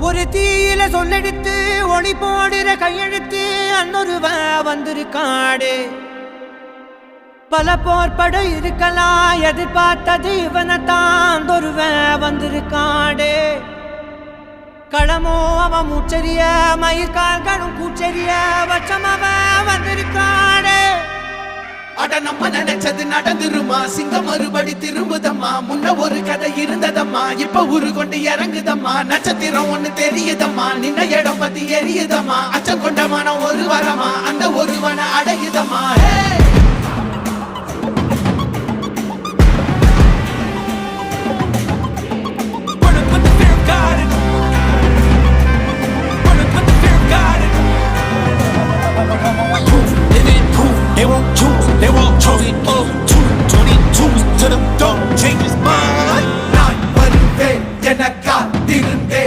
ஒரு தீயில சொல்லெடுத்து ஒளி போடுற கையெழுத்து அன்னொருவ வந்திருக்காடு. பல போர்பட இருக்கலாம் எதிர்பார்த்தது இவனைத்தான் ஒருவ வந்திருக்காடு. களமோ அவன் மூச்சரிய மயிர்கால்களும் கூச்சரிய வச்சம் அவன் வந்திருக்காடு. அட நம்ம நினைச்சது நடந்துருமா, சிங்கம் மறுபடி திரும்புதம்மா. முன்ன ஒரு கதை இருந்ததம்மா, இப்ப ஊரு கொண்டு இறங்குதம்மா. நட்சத்திரம் ஒண்ணு தெரியுதம்மா, நின்ன இடம் பத்தி எரியுதம்மா. அச்சம் கொண்ட மனம் ஒரு வரமா, அந்த ஒருவனை அடையுதம்மா.